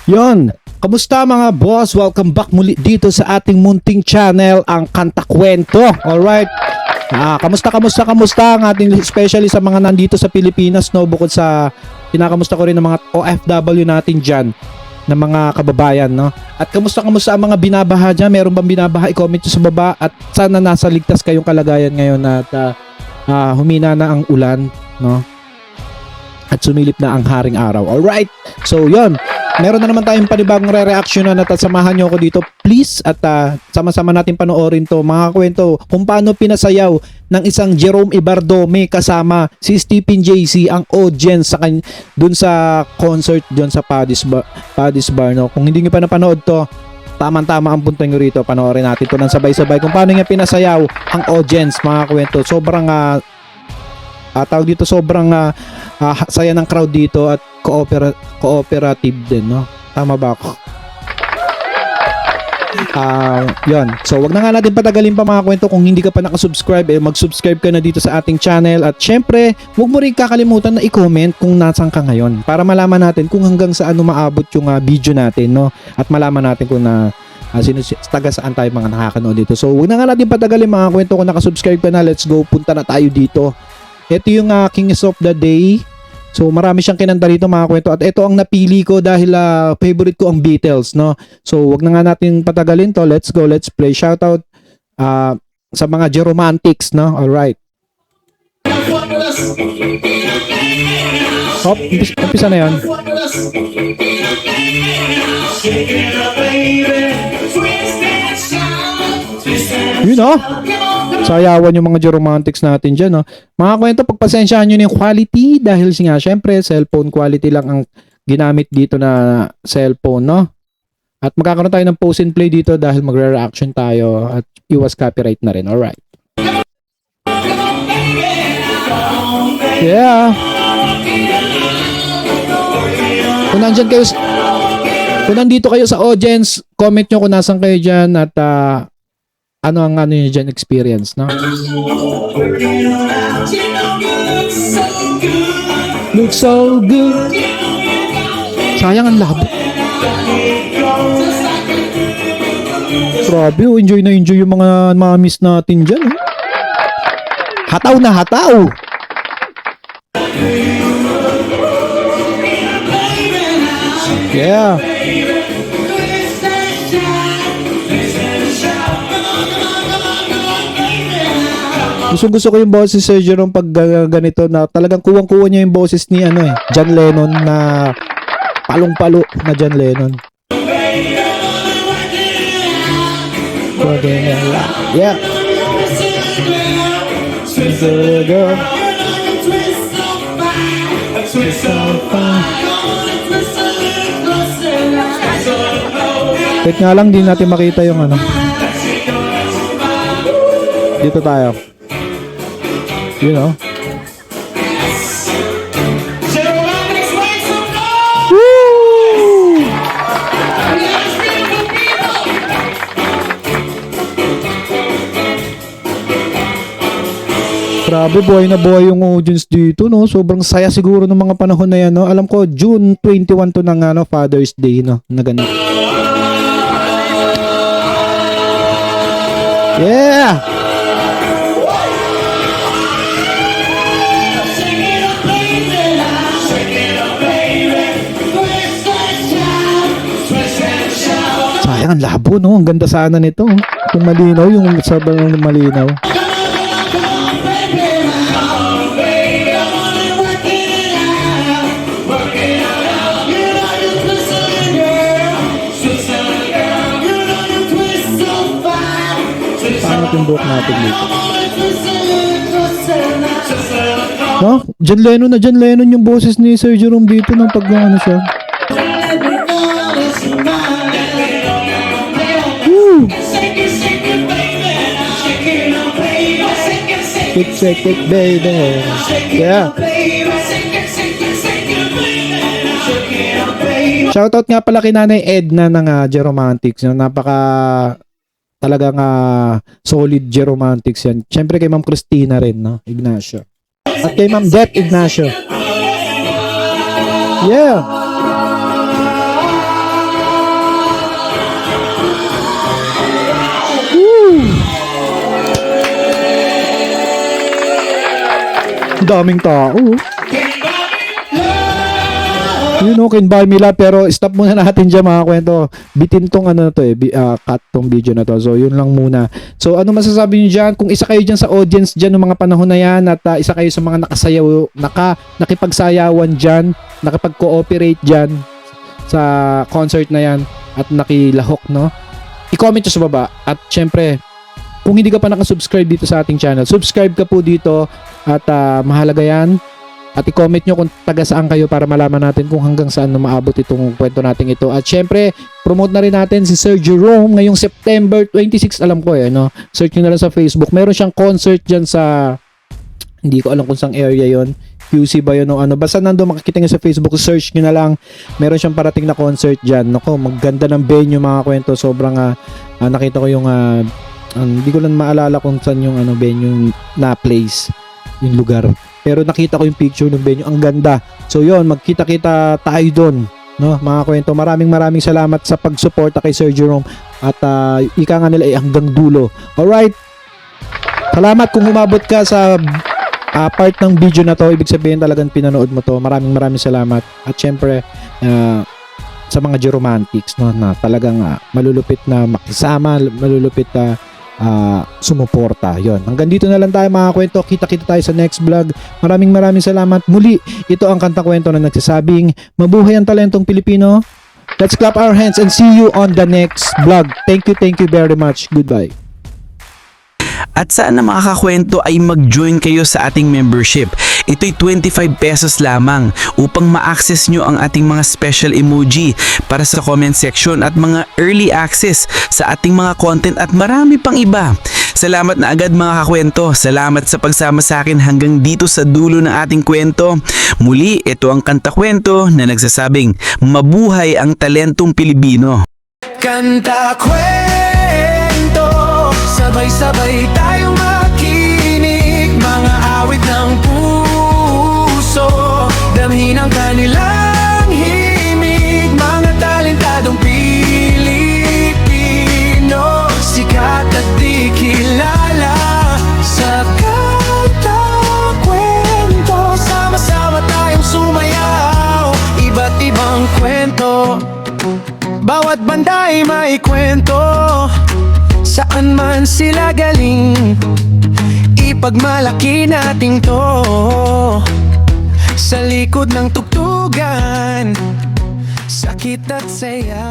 Yon, kamusta mga boss? Welcome back muli dito sa ating munting channel, ang Kanta Kwento. Alright. Kamusta ang ating, especially sa mga nandito sa Pilipinas, no? Bukod sa kinakamusta ko rin ng mga OFW natin dyan, ng mga kababayan, no? At kamusta ang mga binabaha dyan? Meron bang binabaha? I-comment nyo sa baba. At sana nasa ligtas kayong kalagayan ngayon at humina na ang ulan, no? At sumilip na ang haring araw. Alright. So, yon. Meron na naman tayong panibagong re-reactionan at samahan nyo ako dito please at sama-sama natin panoorin to mga kwento kung paano pinasayaw ng isang Jerome Ibardome kasama si Stephen JC ang audience sa dun sa concert dun sa Paddy's Bar, no? Kung hindi nyo pa napanood to, tamang-tama ang punta nyo rito, panoorin natin to ng sabay-sabay kung paano niya pinasayaw ang audience mga kwento. Sobrang tawag dito, sobrang saya ng crowd dito at cooperative din, no? Tama ba ako? Yon. So, wag na nga natin patagalin pa mga kwento. Kung hindi ka pa nakasubscribe, mag-subscribe ka na dito sa ating channel. At syempre, wag mo rin kakalimutan na i-comment kung nasan ka ngayon para malaman natin kung hanggang saan maabot yung video natin, no? At malaman natin kung taga saan tayo mga nakakanood dito. So, wag na nga natin patagalin mga kwento. Kung nakasubscribe ka na, let's go. Punta na tayo dito. Ito yung Kings of the Day. So marami siyang kinanta rito mga kwento at ito ang napili ko dahil favorite ko ang Beatles, no? So wag na nga natin patagalin to. Let's go, let's play. Shoutout sa mga Jeromantics, no? Alright. Hop, umpisa na yan. Yun, no? Sayawan yung mga Jeromantics natin dyan, no? Mga kwento, pagpasensyahan nyo yung quality dahil nga, syempre, cellphone quality lang ang ginamit dito na cellphone, no? At magkakaroon tayo ng post and play dito dahil magre-reaction tayo at iwas copyright na rin. Alright. Yeah. Kung nandito kayo sa audience, comment nyo kung nasan kayo dyan at ano ang nyo dyan experience, no? Looks so good. Sayang ang labo. Grabe, enjoy na enjoy yung mga miss natin dyan. Hataw na hataw. Yeah. Gusto ko yung boses ni Jerome pag ganito na talagang kuwang-kuwa niya yung boses ni John Lennon na palong-palo na John Lennon. Yeah. Wait nga lang, di natin makita yung dito tayo. You know. Woo! Grabe, buhay na buhay yung audience dito, no? Sobrang saya siguro ng mga panahon na yan, no? Alam ko, June 21 to ng Father's Day, no? Na ganun. Yeah! Sayang ang labo, no? Ang ganda sana nito. Kung malinaw, yung sobrang malinaw. Paano yung buhok natin dito? No? John Lennon yung boses ni Sir Jerome dito ng pag siya. Shake it, baby. Yeah. Shoutout nga pala kay Nanay Edna ng Jeromantics. Talagang solid Jeromantics yan. Siyempre kay Ma'am Christina rin, no? Ignacio. At kay Ma'am Det Ignacio. Yeah. Daming tao. You know, can buy me love, pero stop muna natin dyan mga kwento. Bitin tong ano na to cut tong video na to. So yun lang muna. So ano masasabi niyo dyan? Kung isa kayo dyan sa audience dyan ng mga panahon na yan at isa kayo sa mga nakipagsayawan dyan, nakipag-cooperate dyan sa concert na yan at nakilahok, no? I-comment nyo sa baba. At syempre, kung hindi ka pa nakasubscribe dito sa ating channel, subscribe ka po dito at mahalaga yan. At i-comment nyo kung taga saan kayo para malaman natin kung hanggang saan na maabot itong kwento natin ito. At syempre, promote na rin natin si Sir Jerome ngayong September 26, alam ko no? Search nyo na lang sa Facebook. Meron siyang concert dyan sa, hindi ko alam kung saan area yon, QC ba yun o ano. Basta nandun makikita nyo sa Facebook, search nyo na lang. Meron siyang parating na concert dyan. Nako, magganda ng venue mga kwento. Sobrang, nakita ko yung, hindi ko lang maalala kung saan yung venue na place, yung lugar. Pero nakita ko yung picture ng venue, ang ganda. So yun, magkita-kita tayo doon, no? Mga kwento, maraming salamat sa pagsuporta kay Sir Jerome at ika nga nila hanggang dulo. Alright, salamat kung umabot ka sa part ng video na to. Ibig sabihin talagang pinanood mo to. Maraming salamat. At syempre sa mga Jeromantics, no, na talagang malulupit na makisama, malulupit na sumuporta. Yon. Hanggang dito na lang tayo mga kwento. Kita-kita tayo sa next vlog. Maraming salamat. Muli, ito ang Kanta Kwento na nagsasabing mabuhay ang talentong Pilipino. Let's clap our hands and see you on the next vlog. Thank you very much. Goodbye. At sana makakakwento ay mag-join kayo sa ating membership. Ito'y 25 pesos lamang upang ma-access nyo ang ating mga special emoji para sa comment section at mga early access sa ating mga content at marami pang iba. Salamat na agad mga kakwento. Salamat sa pagsama sa akin hanggang dito sa dulo ng ating kwento. Muli, ito ang Kanta Kwento na nagsasabing mabuhay ang talentong Pilipino. Kanta Kwento, sabay-sabay tayong makinig, mga awit ng puso, damhin ang kanilang himig, mga talentadong Pilipino, sikat at di kilala sa Kanta Kwento. Sama-sama tayong sumayaw, iba't ibang kwento, bawat banda'y may kwento. Saan man sila galing, ipagmalaki natin to. Sa likod ng tugtugan, sakit at saya.